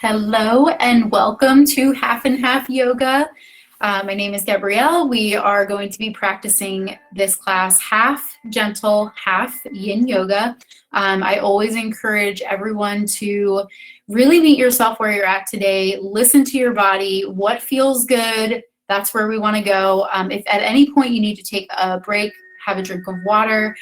Hello and welcome to Half and Half Yoga. My name is Gabrielle. We are going to be practicing this class half gentle, half yin yoga. I always encourage everyone to really meet yourself where you're at today. Listen to your body. What feels good? That's where we want to go. If at any point you need to take a break, have a drink of water,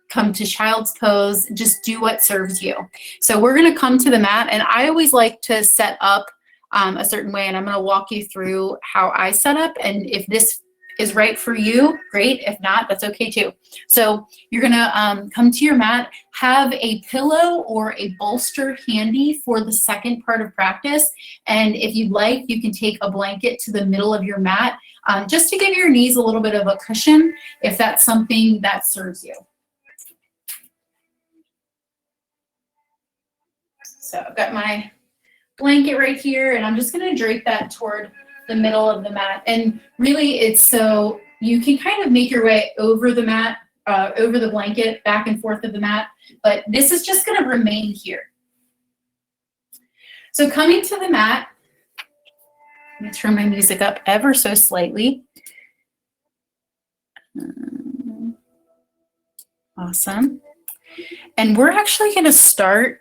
come to child's pose, just do what serves you. So we're going to come to the mat, and I always like to set up a certain way, and I'm going to walk you through how I set up, and if this is right for you, great. If not, that's okay too. So you're going to come to your mat, have a pillow or a bolster handy for the second part of practice, and if you'd like, you can take a blanket to the middle of your mat just to give your knees a little bit of a cushion if that's something that serves you. So I've got my blanket right here, and I'm just going to drape that toward the middle of the mat. And really, it's so you can kind of make your way over the mat, over the blanket, back and forth of the mat, but this is just going to remain here. So coming to the mat, let me turn my music up ever so slightly. Awesome. And we're actually going to start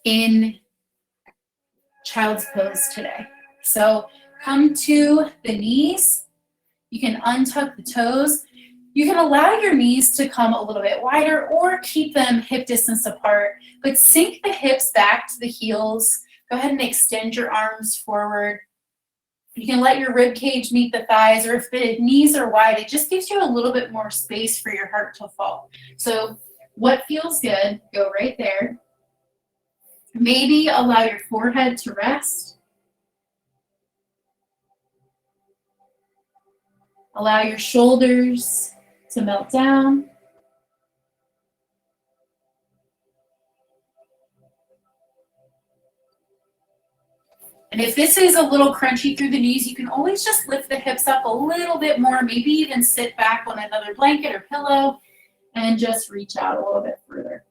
in child's pose today. So come to the knees. You can untuck the toes. You can allow your knees to come a little bit wider or keep them hip distance apart, but sink the hips back to the heels. Go ahead and extend your arms forward. You can let your rib cage meet the thighs, or if the knees are wide, it just gives you a little bit more space for your heart to fall. So what feels good, go right there. Maybe allow your forehead to rest. Allow your shoulders to melt down. And if this is a little crunchy through the knees, you can always just lift the hips up a little bit more, maybe even sit back on another blanket or pillow and just reach out a little bit further.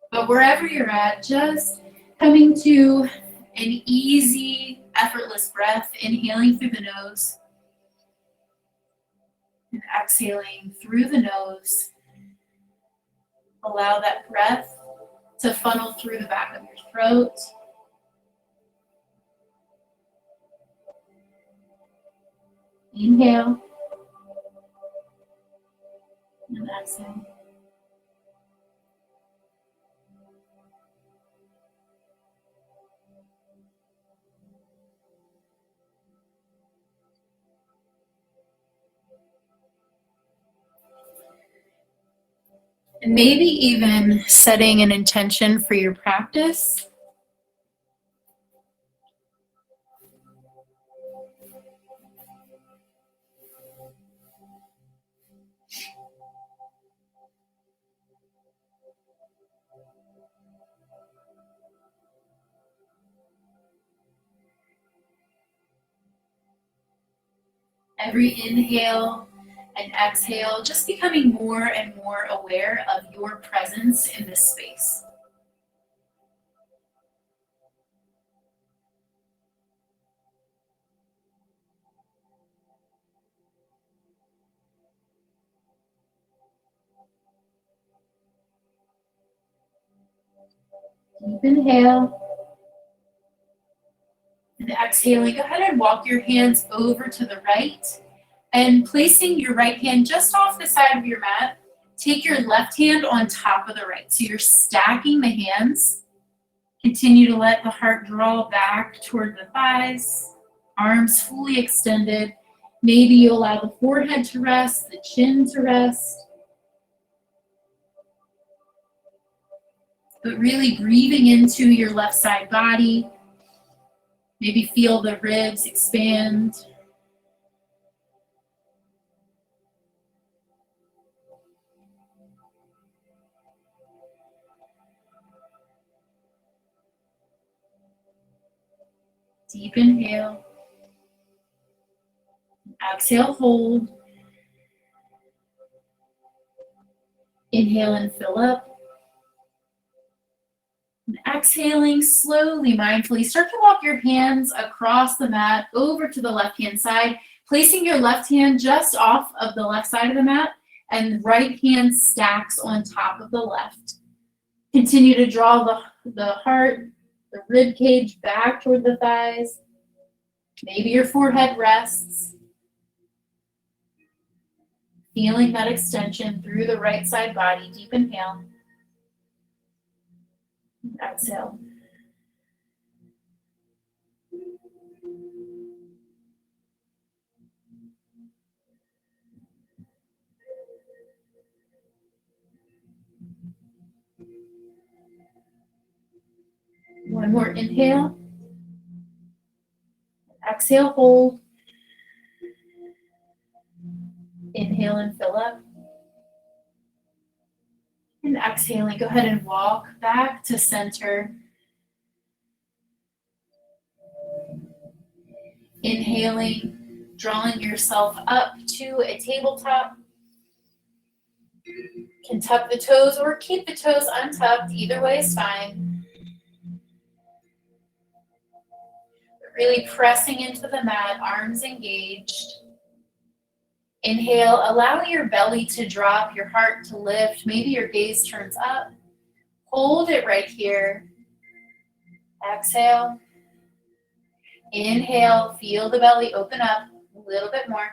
But wherever you're at, just coming to an easy, effortless breath, inhaling through the nose and exhaling through the nose. Allow that breath to funnel through the back of your throat. Inhale and exhale. And maybe even setting an intention for your practice. Every inhale and exhale, just becoming more and more aware of your presence in this space. Deep inhale. And exhaling, go ahead and walk your hands over to the right. And placing your right hand just off the side of your mat, take your left hand on top of the right. So you're stacking the hands. Continue to let the heart draw back toward the thighs, arms fully extended. Maybe you allow the forehead to rest, the chin to rest. But really breathing into your left side body. Maybe feel the ribs expand. Deep inhale. Exhale, hold. Inhale and fill up. And exhaling slowly, mindfully, start to walk your hands across the mat over to the left-hand side, placing your left hand just off of the left side of the mat and right hand stacks on top of the left. Continue to draw the heart, the rib cage back toward the thighs. Maybe your forehead rests. Feeling that extension through the right side body. Deep inhale. Exhale. One more inhale. Exhale, hold. Inhale and fill up. And exhaling, go ahead and walk back to center. Inhaling, drawing yourself up to a tabletop. You can tuck the toes or keep the toes untucked. Either way is fine. Really pressing into the mat, arms engaged. Inhale, allow your belly to drop, your heart to lift. Maybe your gaze turns up. Hold it right here. Exhale. Inhale, feel the belly open up a little bit more.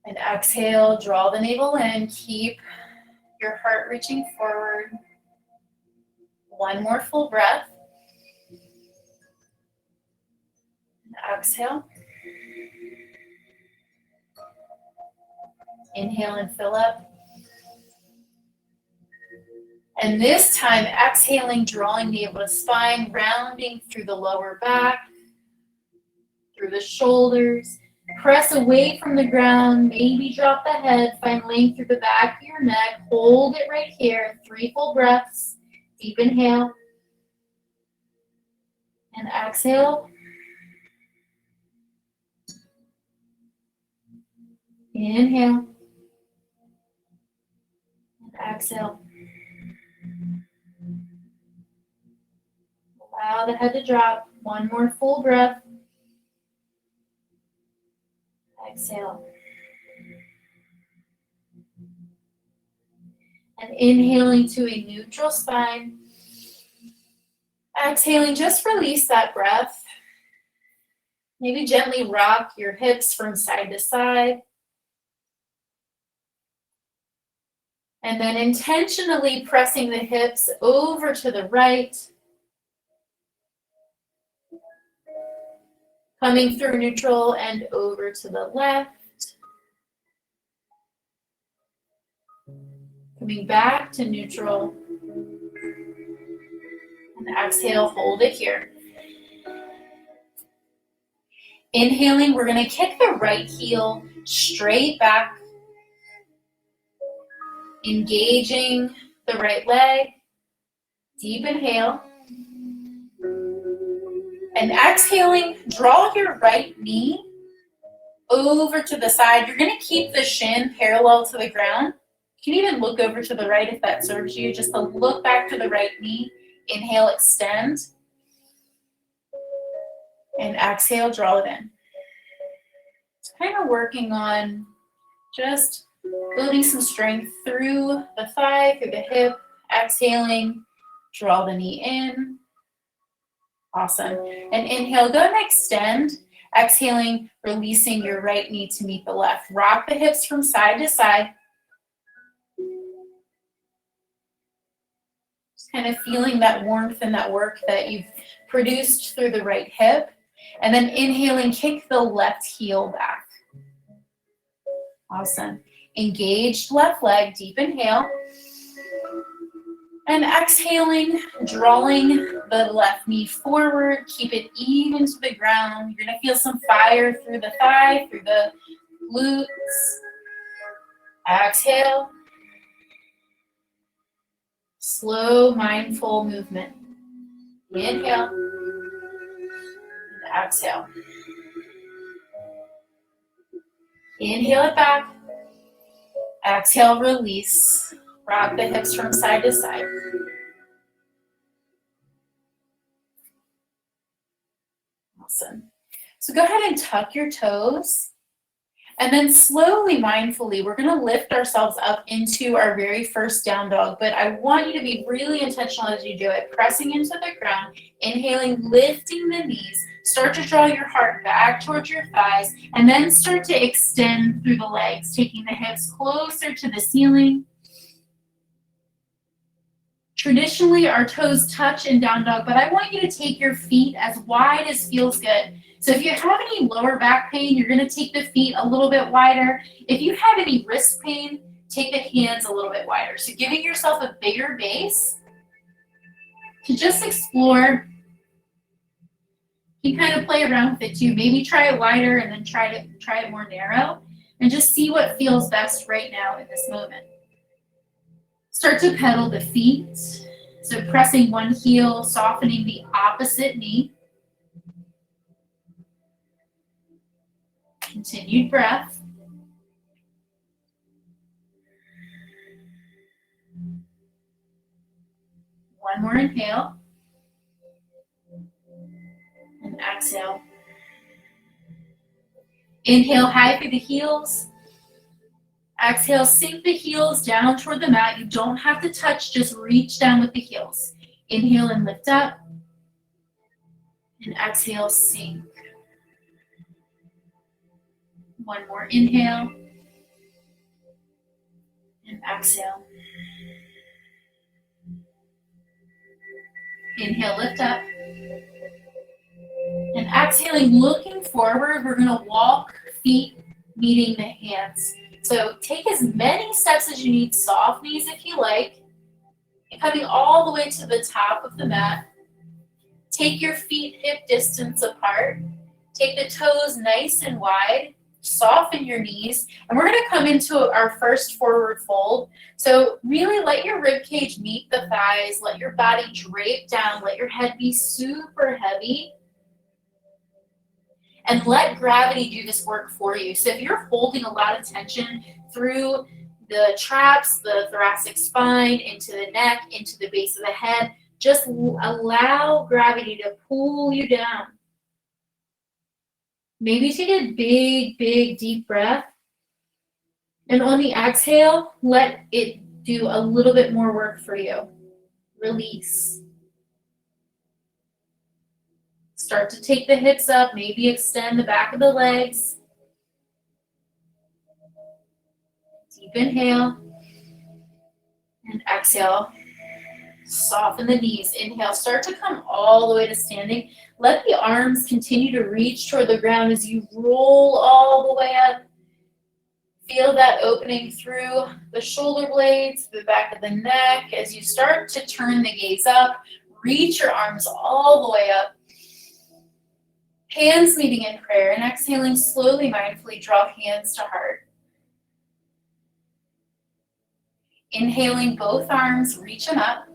And exhale, draw the navel in. Keep your heart reaching forward. One more full breath. And exhale. Inhale and fill up. And this time, exhaling, drawing the navel to spine, rounding through the lower back, through the shoulders. Press away from the ground, maybe drop the head, find length through the back of your neck. Hold it right here, 3 full breaths. Deep inhale. And exhale. Inhale. And exhale. Allow the head to drop. One more full breath. Exhale. And inhaling to a neutral spine. Exhaling, just release that breath. Maybe gently rock your hips from side to side. And then intentionally pressing the hips over to the right. Coming through neutral and over to the left. Coming back to neutral. And exhale, hold it here. Inhaling, we're going to kick the right heel straight back. Engaging the right leg. Deep inhale. And exhaling, draw your right knee over to the side. You're going to keep the shin parallel to the ground. You can even look over to the right if that serves you. Just to look back to the right knee. Inhale, extend. And exhale, draw it in. It's kind of working on just building some strength through the thigh, through the hip. Exhaling, draw the knee in. Awesome. And inhale, go and extend. Exhaling, releasing your right knee to meet the left. Rock the hips from side to side. Just kind of feeling that warmth and that work that you've produced through the right hip. And then inhaling, kick the left heel back. Awesome. Engaged left leg, deep inhale. And exhaling, drawing the left knee forward. Keep it even to the ground. You're going to feel some fire through the thigh, through the glutes. Exhale. Slow, mindful movement. Inhale. And exhale. Inhale it back. Exhale, release. Rock the hips from side to side. Awesome. So go ahead and tuck your toes. And then slowly, mindfully, we're going to lift ourselves up into our very first down dog. But I want you to be really intentional as you do it, pressing into the ground, inhaling, lifting the knees. Start to draw your heart back towards your thighs, and then start to extend through the legs, taking the hips closer to the ceiling. Traditionally, our toes touch in down dog, but I want you to take your feet as wide as feels good. So if you have any lower back pain, you're going to take the feet a little bit wider. If you have any wrist pain, take the hands a little bit wider. So giving yourself a bigger base to just explore. You kind of play around with it too. Maybe try it wider and then try it more narrow, and just see what feels best right now in this moment. Start to pedal the feet. So pressing one heel, softening the opposite knee. Continued breath. One more inhale. And exhale. Inhale high through the heels. Exhale, sink the heels down toward the mat. You don't have to touch, just reach down with the heels. Inhale and lift up. And exhale, sink. One more inhale. And exhale. Inhale, lift up. And exhaling, looking forward, we're going to walk feet meeting the hands. So take as many steps as you need, soft knees if you like, and coming all the way to the top of the mat. Take your feet hip distance apart. Take the toes nice and wide. Soften your knees. And we're going to come into our first forward fold. So really let your rib cage meet the thighs. Let your body drape down. Let your head be super heavy. And let gravity do this work for you. So if you're holding a lot of tension through the traps, the thoracic spine, into the neck, into the base of the head, just allow gravity to pull you down. Maybe take a big, big, deep breath. And on the exhale, let it do a little bit more work for you. Release. Start to take the hips up, maybe extend the back of the legs. Deep inhale. And exhale. Soften the knees. Inhale. Start to come all the way to standing. Let the arms continue to reach toward the ground as you roll all the way up. Feel that opening through the shoulder blades, the back of the neck. As you start to turn the gaze up, reach your arms all the way up. Hands meeting in prayer, and exhaling slowly, mindfully, draw hands to heart. Inhaling both arms, reach them up.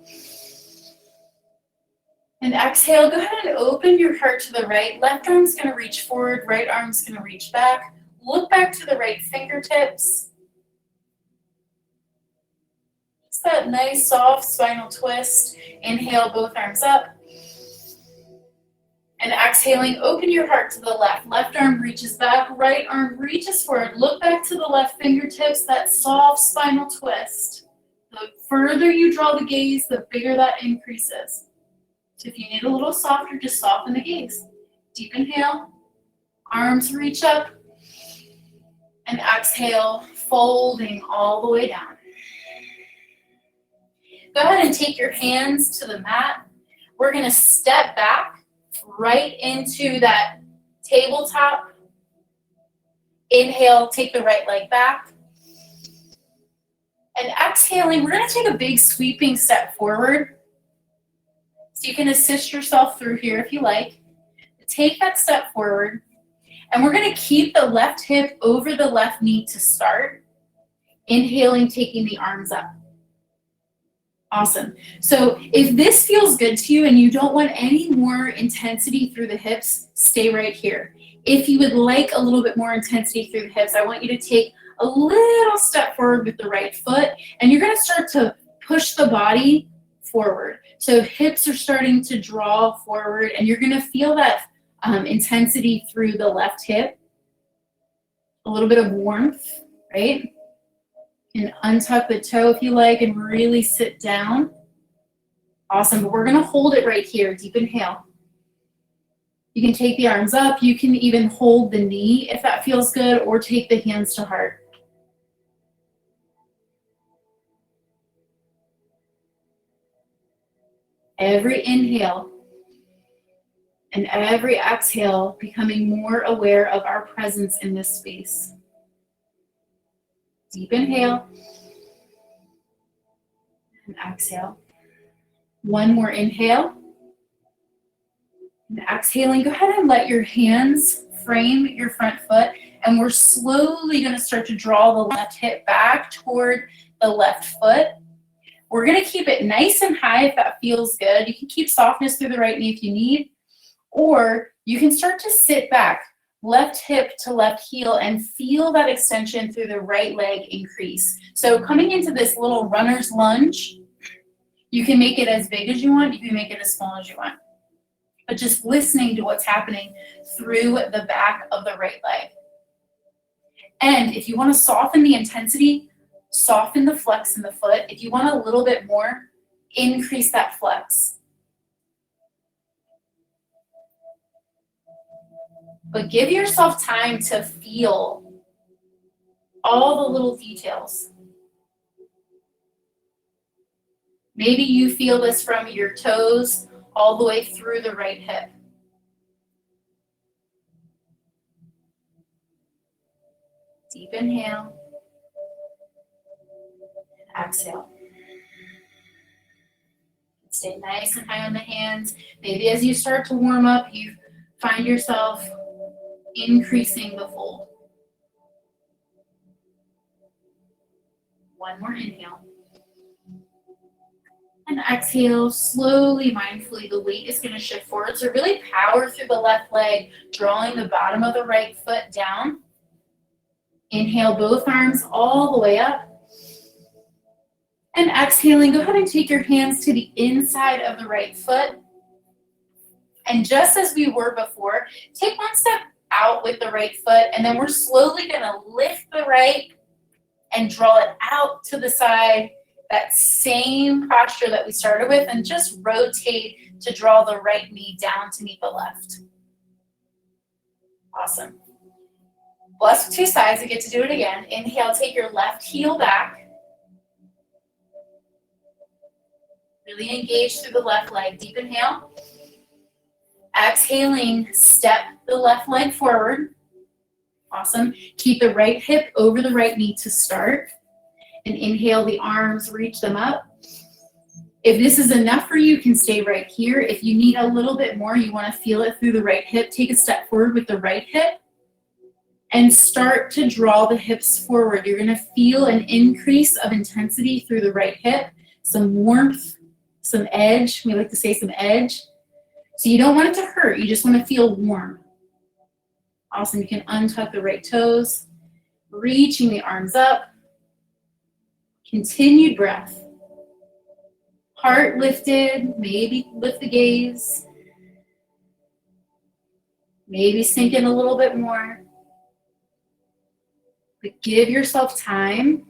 And exhale, go ahead and open your heart to the right. Left arm's going to reach forward, right arm's going to reach back. Look back to the right fingertips. Just that nice, soft spinal twist. Inhale, both arms up. And exhaling, open your heart to the left. Left arm reaches back, right arm reaches forward. Look back to the left fingertips, that soft spinal twist. The further you draw the gaze, the bigger that increases. So if you need a little softer, just soften the gaze. Deep inhale, arms reach up, and exhale, folding all the way down. Go ahead and take your hands to the mat. We're going to step back right into that tabletop. Inhale, take the right leg back. And exhaling, we're going to take a big sweeping step forward. So you can assist yourself through here if you like. Take that step forward. And we're going to keep the left hip over the left knee to start. Inhaling, taking the arms up. Awesome. So if this feels good to you and you don't want any more intensity through the hips, stay right here. If you would like a little bit more intensity through the hips, I want you to take a little step forward with the right foot, and you're going to start to push the body forward. So hips are starting to draw forward, and you're going to feel that intensity through the left hip, a little bit of warmth, right? You can untuck the toe if you like and really sit down. Awesome, but we're gonna hold it right here. Deep inhale. You can take the arms up. You can even hold the knee if that feels good, or take the hands to heart. Every inhale and every exhale, becoming more aware of our presence in this space. Deep inhale and exhale. One more inhale. And exhaling, go ahead and let your hands frame your front foot, and we're slowly going to start to draw the left hip back toward the left foot. We're going to keep it nice and high if that feels good. You can keep softness through the right knee if you need, or you can start to sit back, left hip to left heel, and feel that extension through the right leg increase. So coming into this little runner's lunge, you can make it as big as you want, you can make it as small as you want. But just listening to what's happening through the back of the right leg. And if you want to soften the intensity, soften the flex in the foot. If you want a little bit more, increase that flex. But give yourself time to feel all the little details. Maybe you feel this from your toes all the way through the right hip. Deep inhale. And exhale. Stay nice and high on the hands. Maybe as you start to warm up, you find yourself increasing the fold. One more inhale. And exhale, slowly, mindfully, the weight is going to shift forward. So really power through the left leg, drawing the bottom of the right foot down. Inhale, both arms all the way up. And exhaling, go ahead and take your hands to the inside of the right foot. And just as we were before, take one step out with the right foot, and then we're slowly going to lift the right and draw it out to the side. That same posture that we started with, and just rotate to draw the right knee down to meet the left. Awesome. Blessed with two sides, we get to do it again. Inhale, take your left heel back. Really engage through the left leg. Deep inhale. Exhaling, step the left leg forward. Awesome. Keep the right hip over the right knee to start. And inhale, the arms, reach them up. If this is enough for you, you can stay right here. If you need a little bit more, you want to feel it through the right hip, take a step forward with the right hip and start to draw the hips forward. You're going to feel an increase of intensity through the right hip, some warmth, some edge. We like to say some edge. So you don't want it to hurt. You just want to feel warm. Awesome. You can untuck the right toes, reaching the arms up. Continued breath. Heart lifted, maybe lift the gaze. Maybe sink in a little bit more. But give yourself time.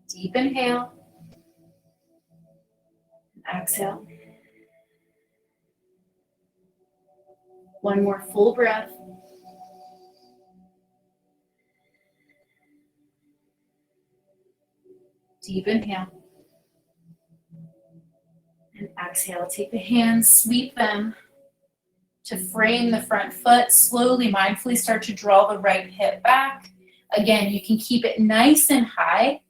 Deep inhale. Exhale. One more full breath. Deep inhale. And exhale. Take the hands, sweep them to frame the front foot. Slowly, mindfully start to draw the right hip back. Again, you can keep it nice and high.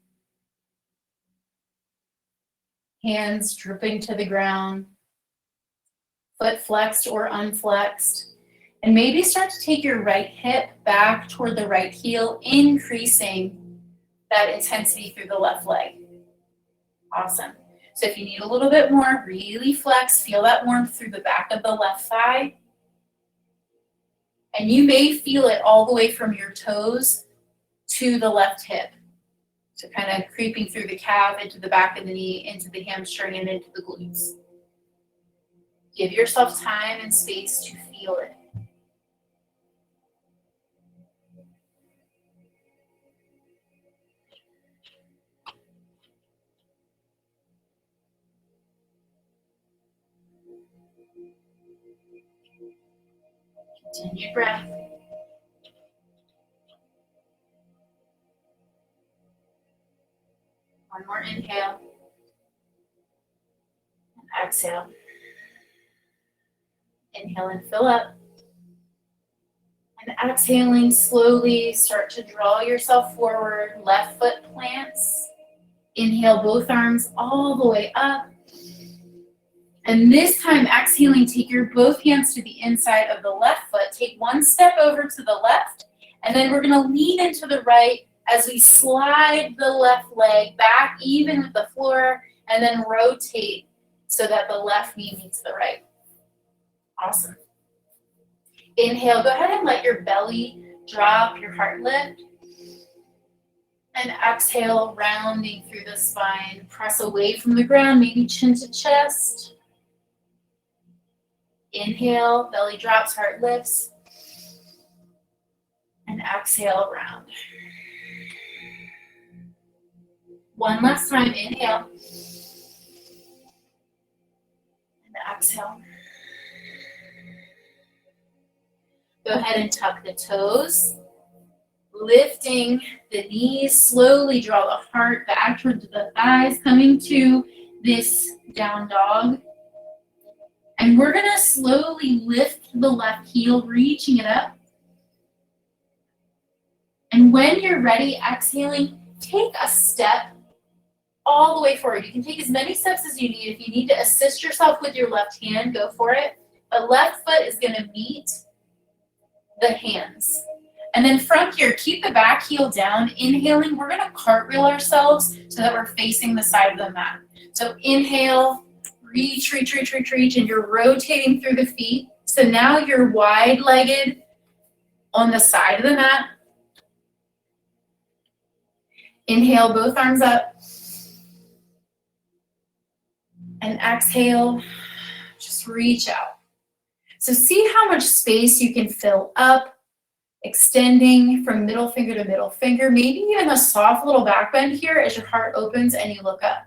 Hands dripping to the ground. Foot flexed or unflexed. And maybe start to take your right hip back toward the right heel, increasing that intensity through the left leg. Awesome. So if you need a little bit more, really flex, feel that warmth through the back of the left thigh. And you may feel it all the way from your toes to the left hip. So kind of creeping through the calf, into the back of the knee, into the hamstring, and into the glutes. Give yourself time and space to feel it. Continued breath. One more inhale. And exhale. Inhale and fill up. And exhaling slowly, start to draw yourself forward. Left foot plants. Inhale both arms all the way up. And this time, exhaling, take your both hands to the inside of the left foot. Take one step over to the left, and then we're going to lean into the right as we slide the left leg back even with the floor, and then rotate so that the left knee meets the right. Awesome. Inhale, go ahead and let your belly drop, your heart lift. And exhale, rounding through the spine. Press away from the ground, maybe chin to chest. Inhale, belly drops, heart lifts. And exhale, round. One last time, inhale. And exhale. Go ahead and tuck the toes. Lifting the knees, slowly draw the heart back towards the thighs, coming to this down dog. And we're gonna slowly lift the left heel, reaching it up. And when you're ready, exhaling, take a step all the way forward. You can take as many steps as you need. If you need to assist yourself with your left hand, go for it. But left foot is gonna meet the hands. And then from here, keep the back heel down. Inhaling, we're gonna cartwheel ourselves so that we're facing the side of the mat. So inhale, reach, and you're rotating through the feet. So now you're wide-legged on the side of the mat. Inhale, both arms up. And exhale, just reach out. So see how much space you can fill up, extending from middle finger to middle finger, maybe even a soft little back bend here as your heart opens and you look up.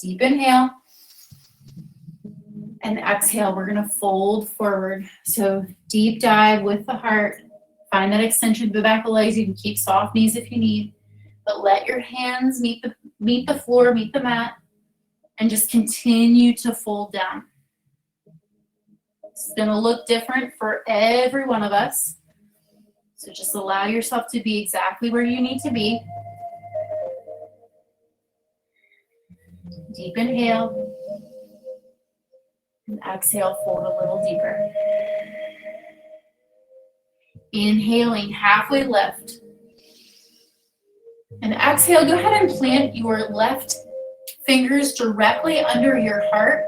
Deep inhale. And exhale, we're gonna fold forward. So deep dive with the heart. Find that extension to the back of the legs. You can keep soft knees if you need, but let your hands meet the floor, meet the mat, and just continue to fold down. It's gonna look different for every one of us. So just allow yourself to be exactly where you need to be. Deep inhale. And exhale, fold a little deeper. Inhaling, halfway lift. And exhale, go ahead and plant your left fingers directly under your heart.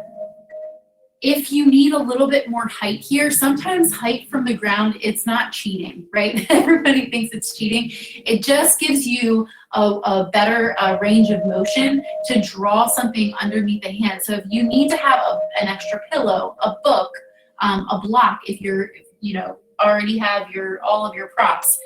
If you need a little bit more height here, sometimes height from the ground, it's not cheating, right? Everybody thinks it's cheating. It just gives you a better range of motion to draw something underneath the hand. So if you need to have an extra pillow, a book, a block, if you're, already have all of your props,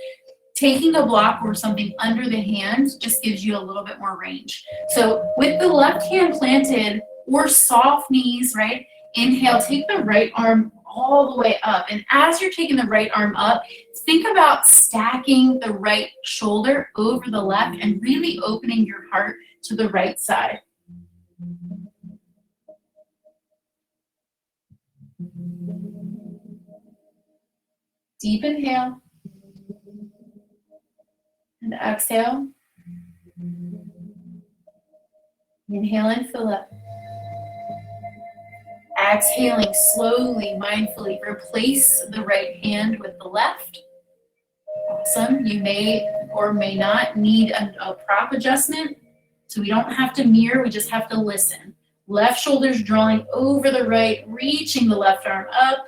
taking a block or something under the hand just gives you a little bit more range. So with the left hand planted or soft knees, right? Inhale, take the right arm all the way up. And as you're taking the right arm up, think about stacking the right shoulder over the left and really opening your heart to the right side. Deep inhale. And exhale. Inhale and fill up. Exhaling slowly, mindfully, replace the right hand with the left. Awesome. You may or may not need a prop adjustment. So we don't have to mirror, we just have to listen. Left shoulder's drawing over the right, reaching the left arm up.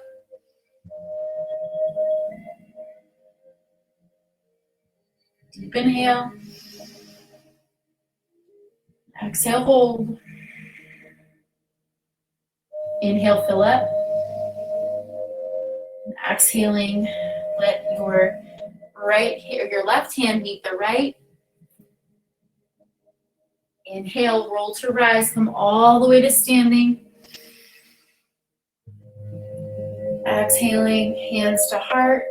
Deep inhale. Exhale, hold. Inhale, fill up. And exhaling, let your your left hand meet the right. Inhale, roll to rise, come all the way to standing. Exhaling, hands to heart.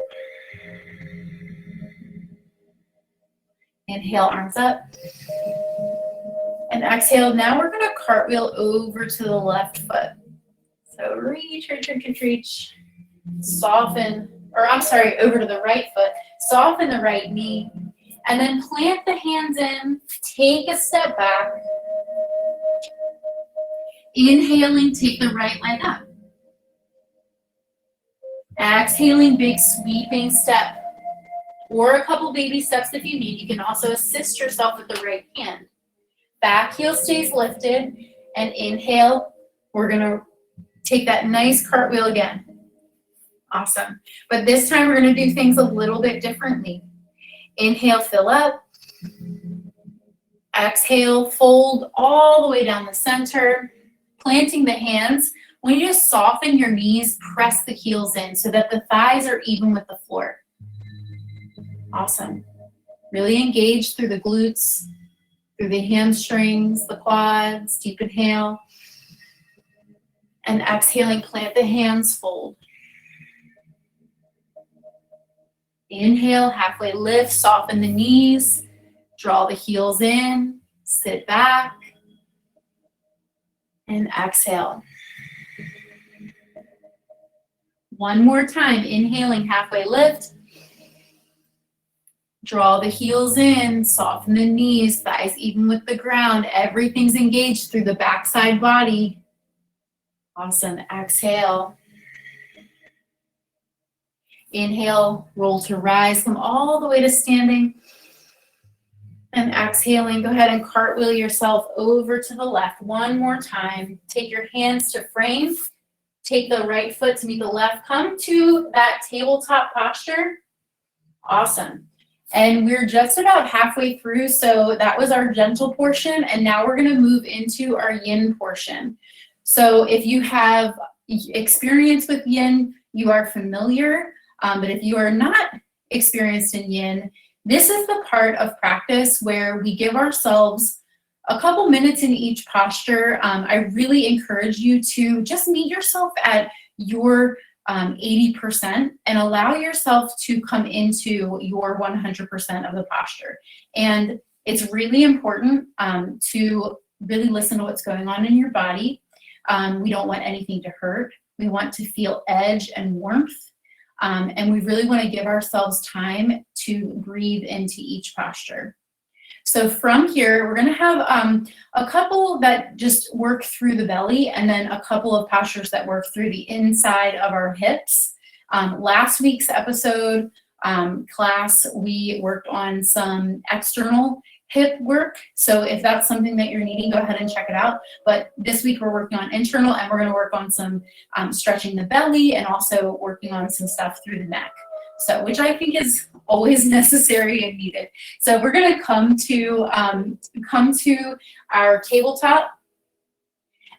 Inhale, arms up. And exhale, now we're gonna cartwheel over to the left foot. So reach, reach, reach, reach, reach. Soften, or I'm sorry, over to the right foot. Soften the right knee. And then plant the hands in, take a step back. Inhaling, take the right leg up. Exhaling, big sweeping step. Or a couple baby steps if you need. You can also assist yourself with the right hand. Back heel stays lifted. And inhale, we're gonna take that nice cartwheel again. Awesome. But this time we're gonna do things a little bit differently. Inhale, fill up. Exhale, fold all the way down the center. Planting the hands. When you just soften your knees, press the heels in so that the thighs are even with the floor. Awesome. Really engage through the glutes, through the hamstrings, the quads. Deep inhale. And exhaling, plant the hands, fold. Inhale, halfway lift, soften the knees, draw the heels in, sit back, and exhale. One more time, inhaling, halfway lift, draw the heels in, soften the knees, thighs even with the ground, everything's engaged through the backside body. Awesome, exhale. Inhale, roll to rise, come all the way to standing. And exhaling, go ahead and cartwheel yourself over to the left. One more time. Take your hands to frame. Take the right foot to meet the left. Come to that tabletop posture. Awesome. And we're just about halfway through, so that was our gentle portion, and now we're gonna move into our yin portion. So if you have experience with yin, you are familiar. But if you are not experienced in yin, this is the part of practice where we give ourselves a couple minutes in each posture. I really encourage you to just meet yourself at your 80% and allow yourself to come into your 100% of the posture. And it's really important to really listen to what's going on in your body. We don't want anything to hurt. We want to feel edge and warmth. And we really want to give ourselves time to breathe into each posture. So from here, we're going to have a couple that just work through the belly, and then a couple of postures that work through the inside of our hips. Last week's episode class, we worked on some external hip work. So if that's something that you're needing, go ahead and check it out. But this week we're working on internal, and we're going to work on some stretching the belly, and also working on some stuff through the neck. So, which I think is always necessary and needed. So we're going to come to our tabletop,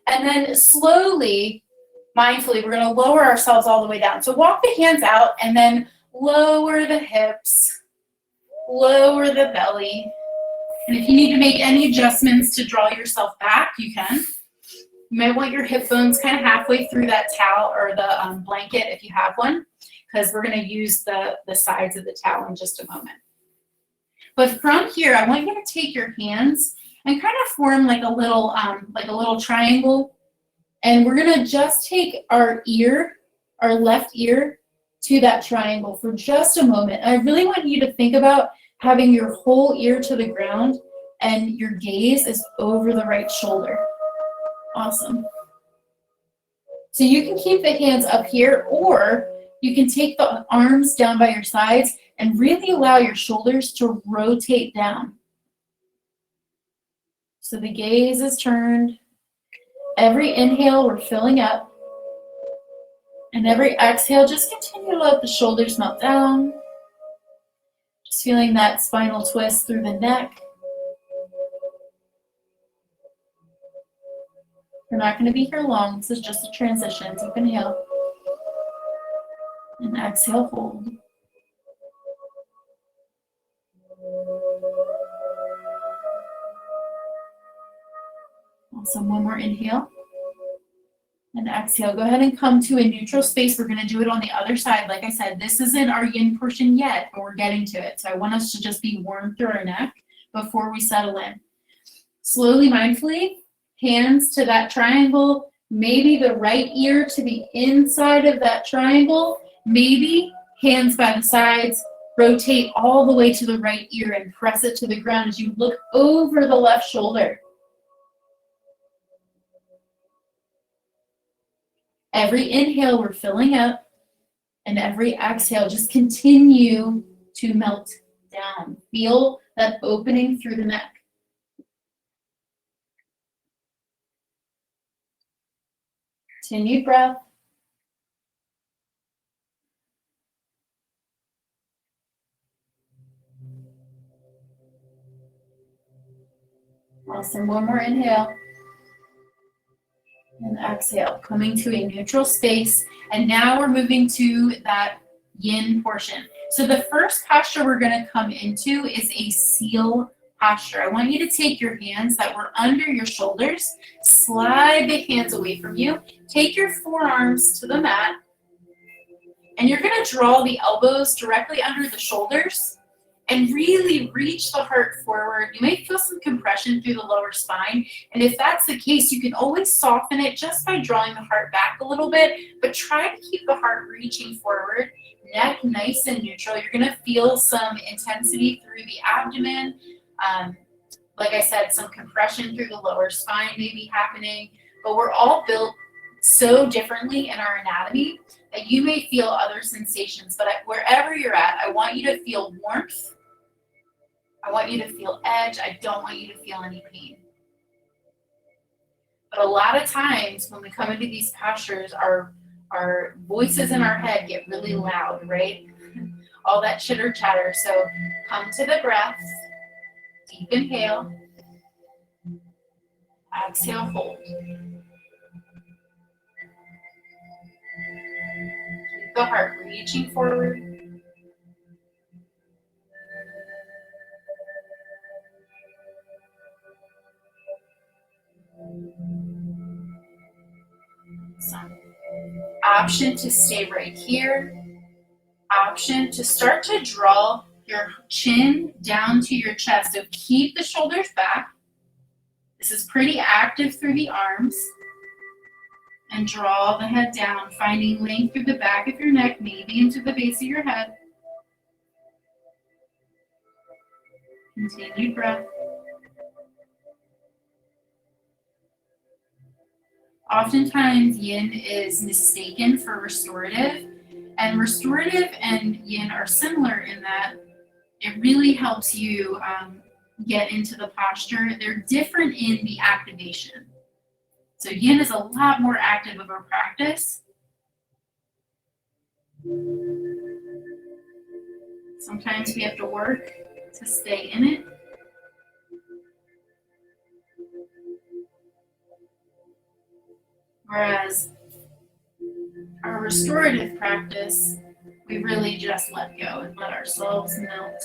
and then slowly, mindfully, we're going to lower ourselves all the way down. So walk the hands out, and then lower the hips, lower the belly. And if you need to make any adjustments to draw yourself back, you can. You might want your hip bones kind of halfway through that towel or the blanket if you have one, because we're going to use the sides of the towel in just a moment. But from here, I want you to take your hands and kind of form like a little triangle. And we're going to just take our ear, our left ear, to that triangle for just a moment. I really want you to think about having your whole ear to the ground and your gaze is over the right shoulder. Awesome. So you can keep the hands up here, or you can take the arms down by your sides and really allow your shoulders to rotate down. So the gaze is turned. Every inhale, we're filling up. And every exhale, just continue to let the shoulders melt down. Just feeling that spinal twist through the neck. We're not going to be here long. This is just a transition. Deep inhale. And exhale, hold. Awesome. One more inhale. And exhale. Go ahead and come to a neutral space. We're going to do it on the other side. Like I said, this isn't our yin portion yet, but we're getting to it. So I want us to just be warm through our neck before we settle in. Slowly, mindfully, hands to that triangle, maybe the right ear to the inside of that triangle, maybe hands by the sides, rotate all the way to the right ear and press it to the ground as you look over the left shoulder. Every inhale, we're filling up, and every exhale, just continue to melt down. Feel that opening through the neck. Continued breath. Awesome. One more inhale. And exhale, coming to a neutral space. And now we're moving to that yin portion. So the first posture we're going to come into is a seal posture. I want you to take your hands that were under your shoulders, slide the hands away from you, take your forearms to the mat, and you're going to draw the elbows directly under the shoulders and really reach the heart forward. You may feel some compression through the lower spine. And if that's the case, you can always soften it just by drawing the heart back a little bit, but try to keep the heart reaching forward. Neck nice and neutral. You're gonna feel some intensity through the abdomen. Like I said, some compression through the lower spine may be happening, but we're all built so differently in our anatomy that you may feel other sensations, but wherever you're at, I want you to feel warmth. I want you to feel edge. I don't want you to feel any pain. But a lot of times when we come into these postures, our voices in our head get really loud, right? All that chitter chatter. So come to the breath. Deep inhale. Exhale, hold. Keep the heart reaching forward. Some option to stay right here. Option to start to draw your chin down to your chest. So keep the shoulders back. This is pretty active through the arms. And draw the head down, finding length through the back of your neck, maybe into the base of your head. Continued breath. Oftentimes, yin is mistaken for restorative, and restorative and yin are similar in that it really helps you get into the posture. They're different in the activation. So yin is a lot more active of a practice. Sometimes we have to work to stay in it. Whereas our restorative practice, we really just let go and let ourselves melt.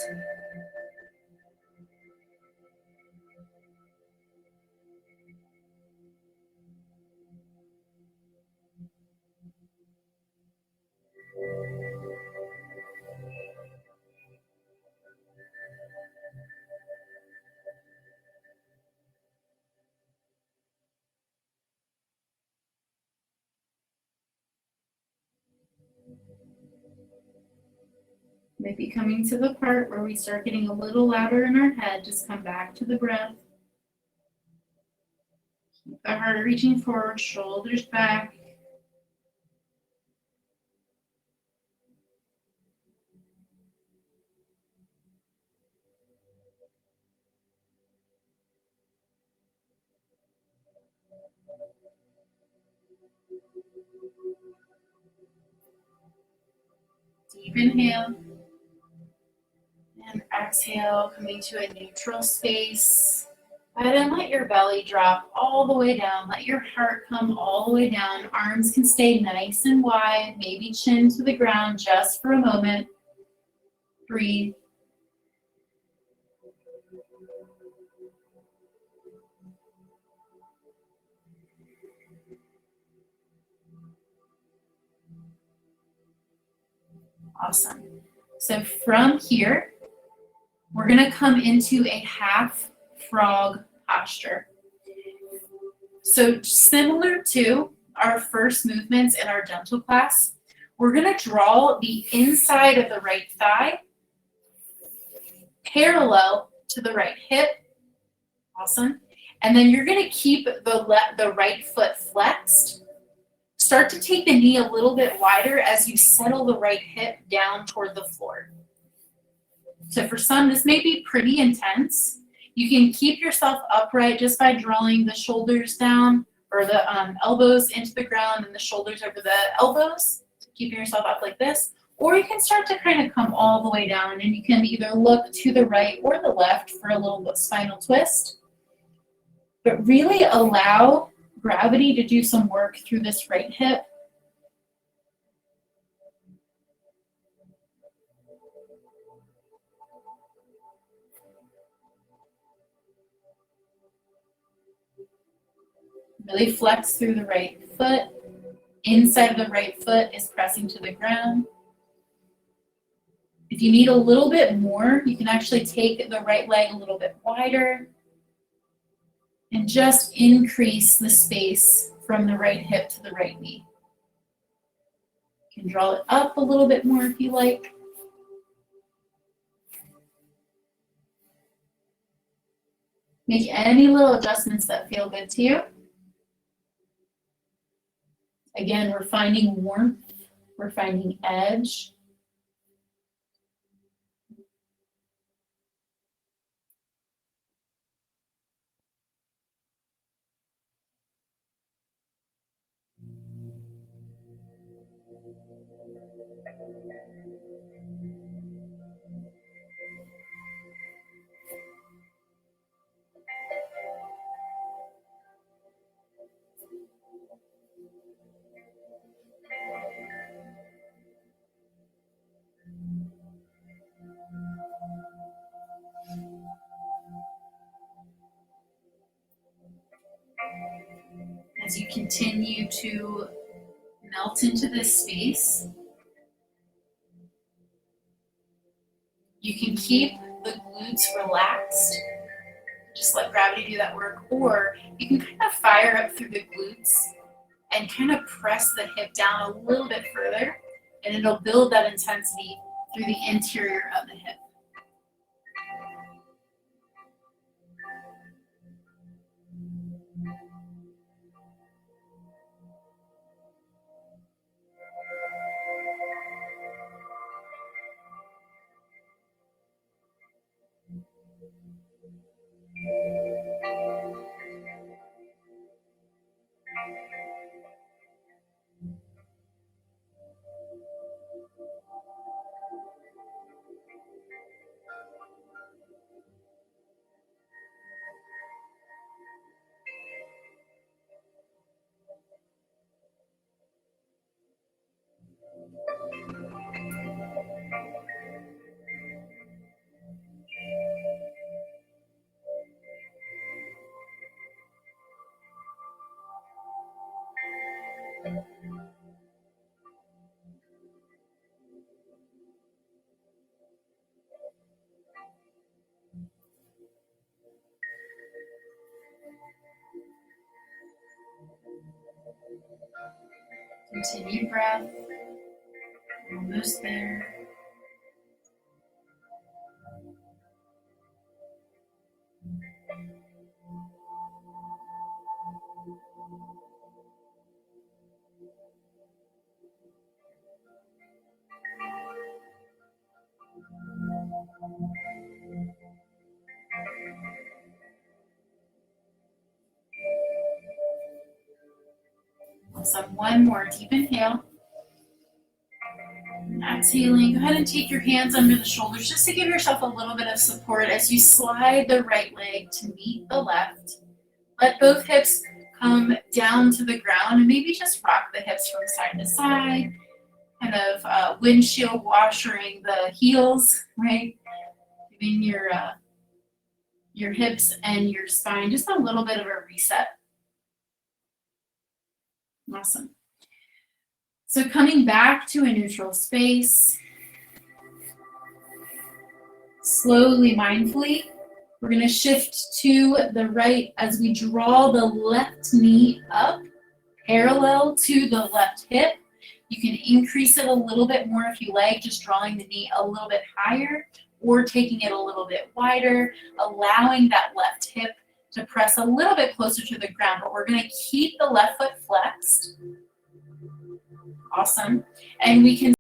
Maybe coming to the part where we start getting a little louder in our head, just come back to the breath. Keep the heart reaching forward, shoulders back. Deep inhale. And exhale, coming to a neutral space. And then let your belly drop all the way down. Let your heart come all the way down. Arms can stay nice and wide, maybe chin to the ground just for a moment. Breathe. Awesome. So from here, we're going to come into a half frog posture. So similar to our first movements in our gentle class, we're going to draw the inside of the right thigh parallel to the right hip. Awesome. And then you're going to keep the right foot flexed. Start to take the knee a little bit wider as you settle the right hip down toward the floor. So for some, this may be pretty intense. You can keep yourself upright just by drawing the shoulders down or the elbows into the ground and the shoulders over the elbows, keeping yourself up like this. Or you can start to kind of come all the way down, and you can either look to the right or the left for a little bit spinal twist. But really allow gravity to do some work through this right hip. Really flex through the right foot. Inside of the right foot is pressing to the ground. If you need a little bit more, you can actually take the right leg a little bit wider and just increase the space from the right hip to the right knee. You can draw it up a little bit more if you like. Make any little adjustments that feel good to you. Again, we're finding warmth, we're finding edge. As you continue to melt into this space, you can keep the glutes relaxed, just let gravity do that work, or you can kind of fire up through the glutes and kind of press the hip down a little bit further, and it'll build that intensity through the interior of the hip. Continue breath. Almost there. Awesome. One more deep inhale. And exhaling, go ahead and take your hands under the shoulders just to give yourself a little bit of support as you slide the right leg to meet the left. Let both hips come down to the ground and maybe just rock the hips from side to side, kind of windshield washering the heels, right? Giving your hips and your spine just a little bit of a reset. Awesome. So coming back to a neutral space, slowly, mindfully, we're going to shift to the right as we draw the left knee up parallel to the left hip. You can increase it a little bit more if you like, just drawing the knee a little bit higher or taking it a little bit wider, allowing that left hip to press a little bit closer to the ground, but we're going to keep the left foot flexed. Awesome. And we can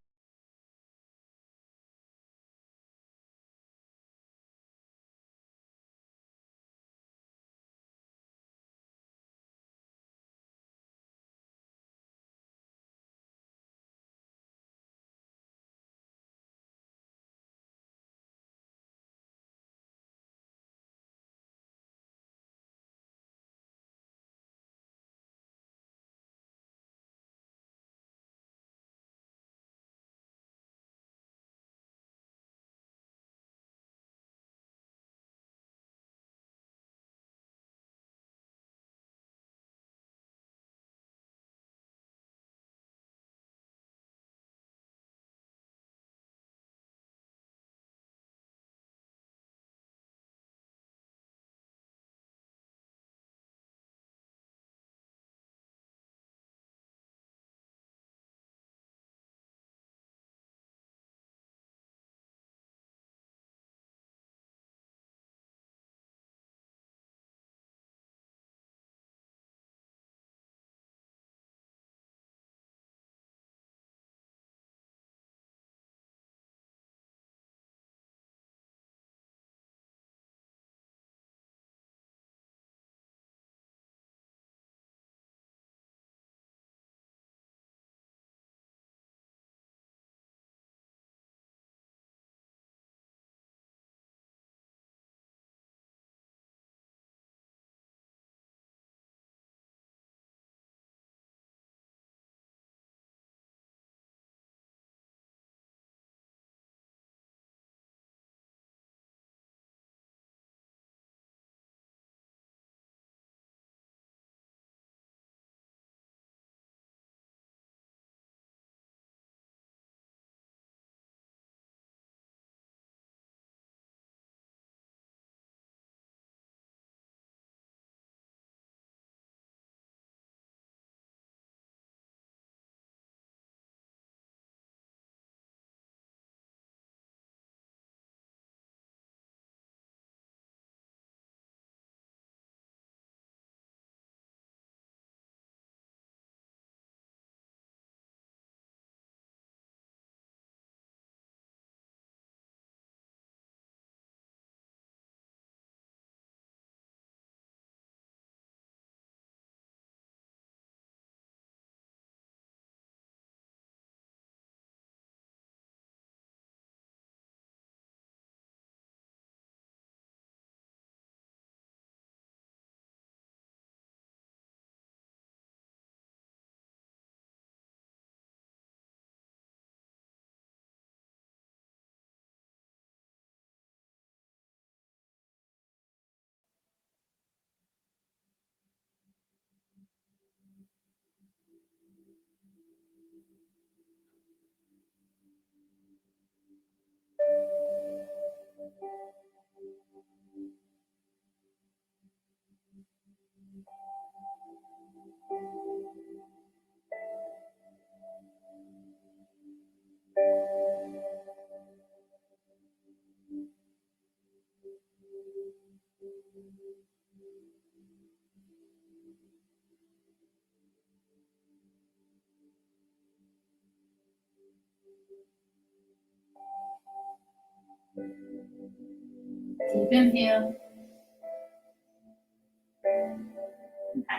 deep inhale,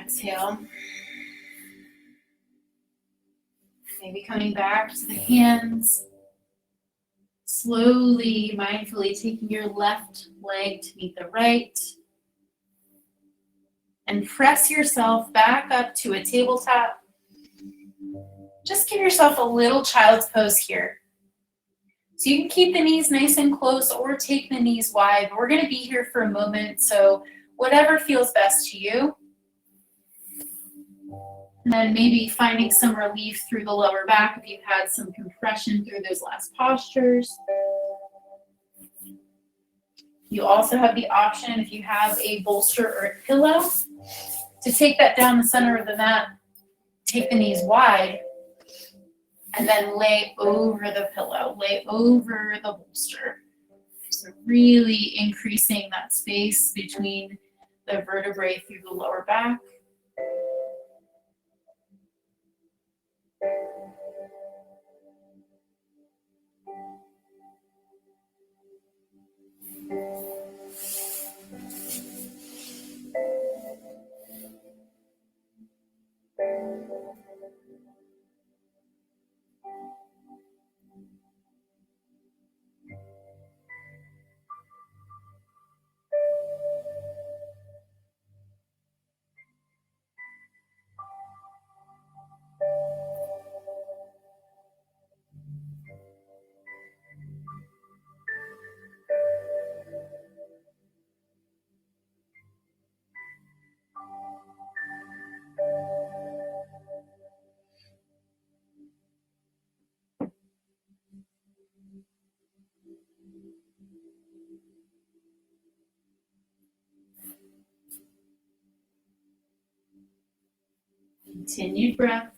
exhale. Maybe coming back to the hands, Slowly, mindfully taking your left leg to meet the right. And press yourself back up to a tabletop. Just give yourself a little child's pose here. So you can keep the knees nice and close or take the knees wide. We're going to be here for a moment, so whatever feels best to you. And then maybe finding some relief through the lower back if you've had some compression through those last postures. You also have the option, if you have a bolster or a pillow, to take that down the center of the mat, take the knees wide, and then lay over the pillow, lay over the bolster. So really increasing that space between the vertebrae through the lower back. Continued breath.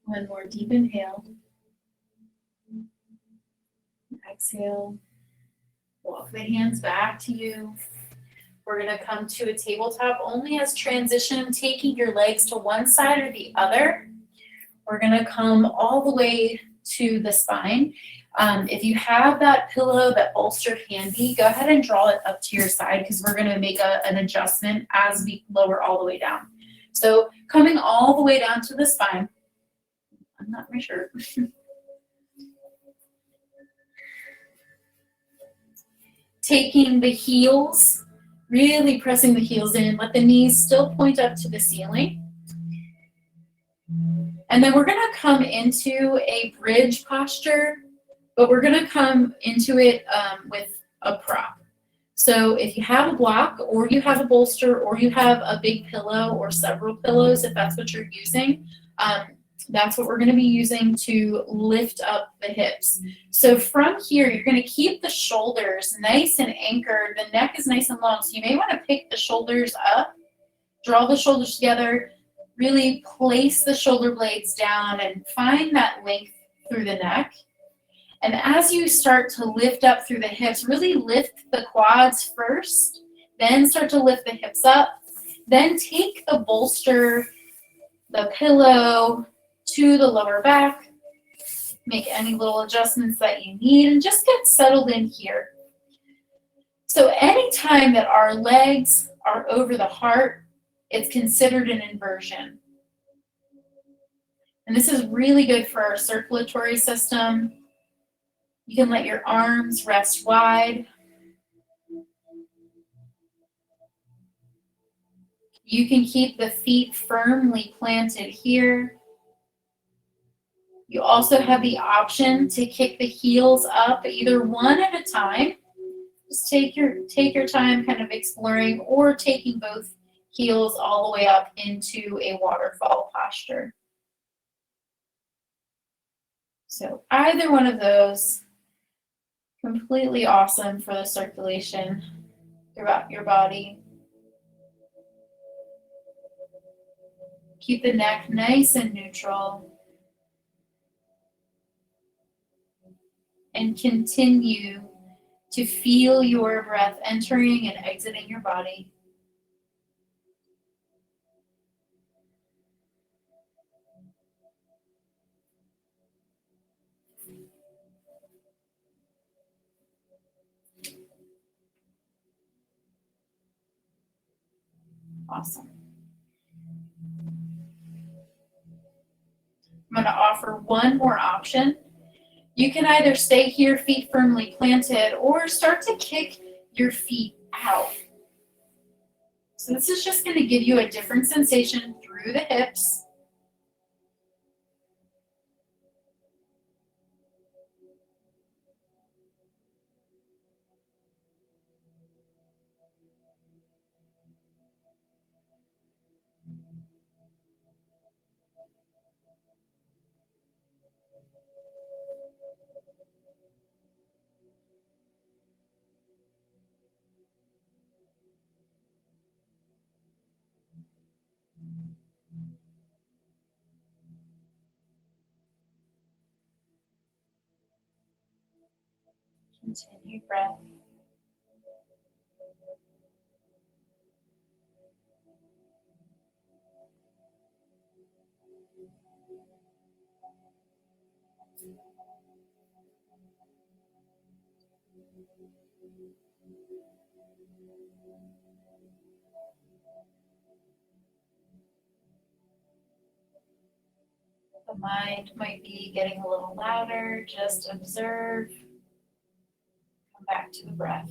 One more deep inhale. Exhale. Walk the hands back to you. We're going to come to a tabletop only as transition, taking your legs to one side or the other. We're going to come all the way to the spine. If you have that pillow, that bolster handy, go ahead and draw it up to your side because we're going to make an adjustment as we lower all the way down. So coming all the way down to the spine. I'm not very sure. Taking the heels, really pressing the heels in, let the knees still point up to the ceiling. And then we're going to come into a bridge posture, but we're going to come into it with a prop. So if you have a block or you have a bolster or you have a big pillow or several pillows, if that's what you're using, that's what we're going to be using to lift up the hips. So from here, you're going to keep the shoulders nice and anchored. The neck is nice and long, so you may want to pick the shoulders up, draw the shoulders together, really place the shoulder blades down and find that length through the neck. And as you start to lift up through the hips, really lift the quads first, then start to lift the hips up, then take the bolster, the pillow to the lower back, make any little adjustments that you need, and just get settled in here. So anytime that our legs are over the heart, it's considered an inversion. And this is really good for our circulatory system. You can let your arms rest wide. You can keep the feet firmly planted here. You also have the option to kick the heels up, either one at a time. Just take your time kind of exploring, or taking both heels all the way up into a waterfall posture. So either one of those, completely awesome for the circulation throughout your body. Keep the neck nice and neutral. And continue to feel your breath entering and exiting your body. Awesome. I'm going to offer one more option. You can either stay here, feet firmly planted, or start to kick your feet out. So this is just going to give you a different sensation through the hips. Continue breath. The mind might be getting a little louder. Just observe. Come back to the breath.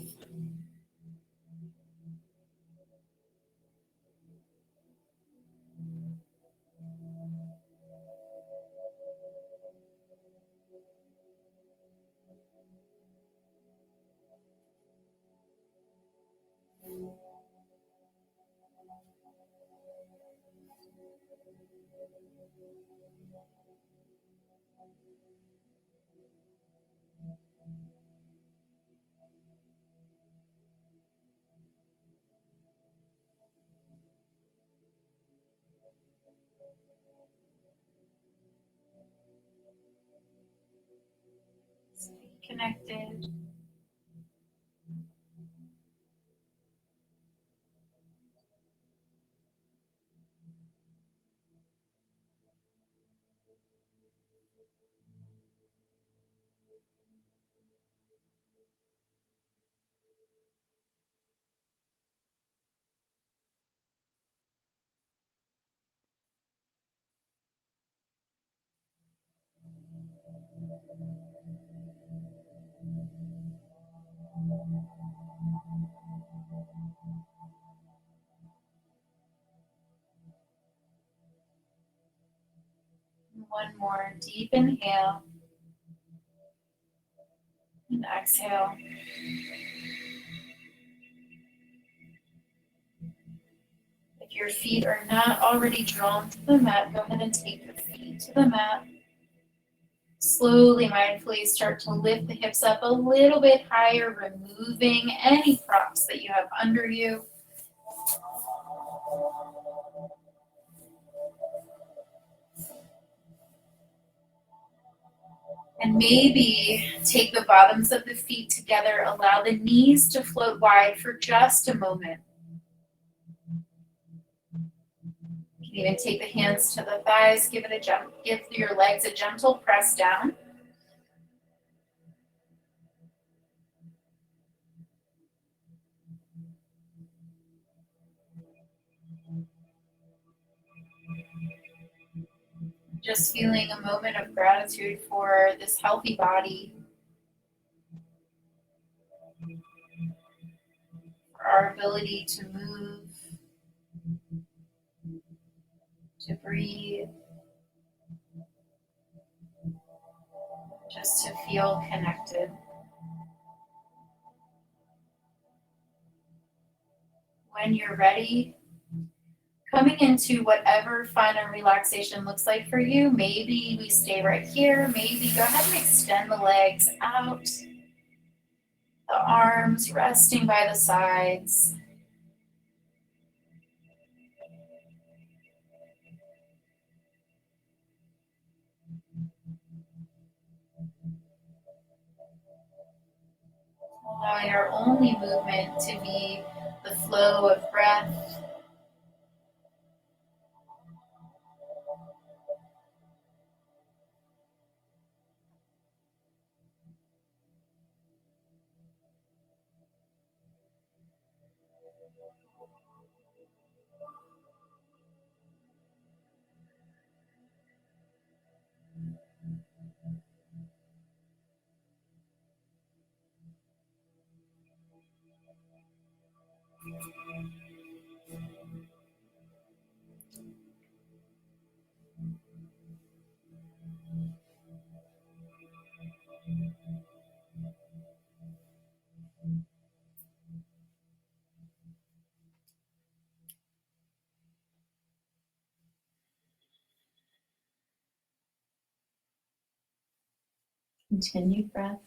Stay connected. One more deep inhale and exhale. If your feet are not already drawn to the mat, go ahead and take your feet to the mat. Slowly, mindfully start to lift the hips up a little bit higher, removing any props that you have under you. And maybe take the bottoms of the feet together, allow the knees to float wide for just a moment. You can even take the hands to the thighs, give your legs a gentle press down. Just feeling a moment of gratitude for this healthy body, for our ability to move, to breathe. just to feel connected. When you're ready, coming into whatever fun and relaxation looks like for you, maybe we stay right here, maybe go ahead and extend the legs out, the arms resting by the sides. Allowing our only movement to be the flow of breath. Continued breath.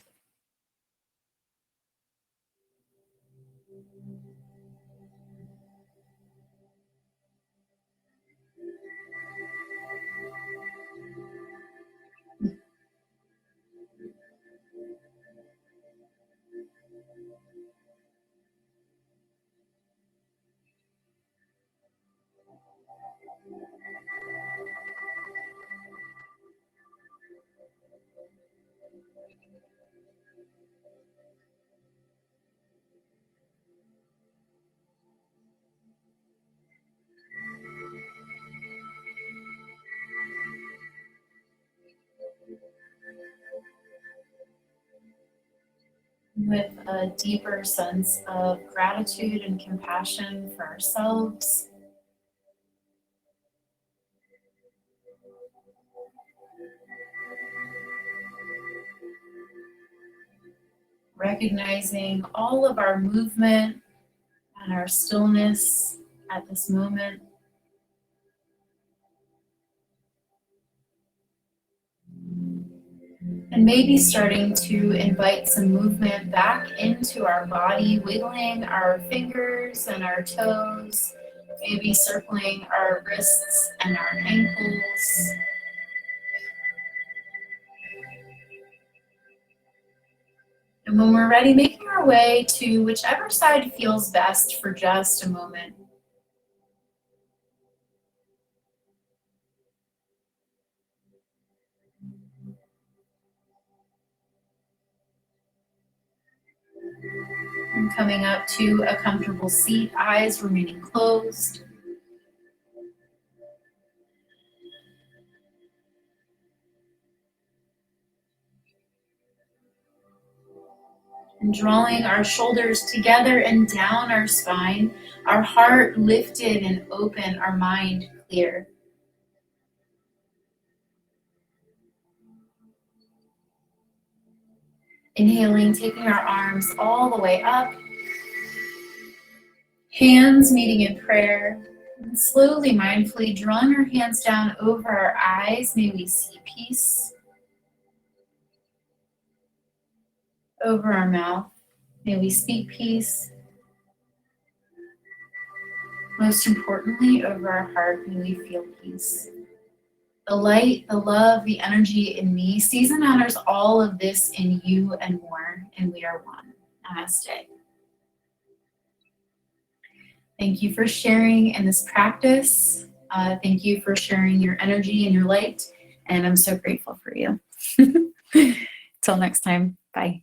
With a deeper sense of gratitude and compassion for ourselves. Recognizing all of our movement and our stillness at this moment. And maybe starting to invite some movement back into our body, wiggling our fingers and our toes, maybe circling our wrists and our ankles. And when we're ready, making our way to whichever side feels best for just a moment. And coming up to a comfortable seat, eyes remaining closed. And drawing our shoulders together and down our spine, our heart lifted and open, our mind clear. Inhaling, taking our arms all the way up. Hands meeting in prayer. And slowly, mindfully drawing our hands down over our eyes. May we see peace. Over our mouth. May we speak peace. Most importantly, over our heart, may we feel peace. The light, the love, the energy in me sees and honors all of this in you and more, and we are one. Namaste. Thank you for sharing in this practice. Thank you for sharing your energy and your light, and I'm so grateful for you. Till next time, bye.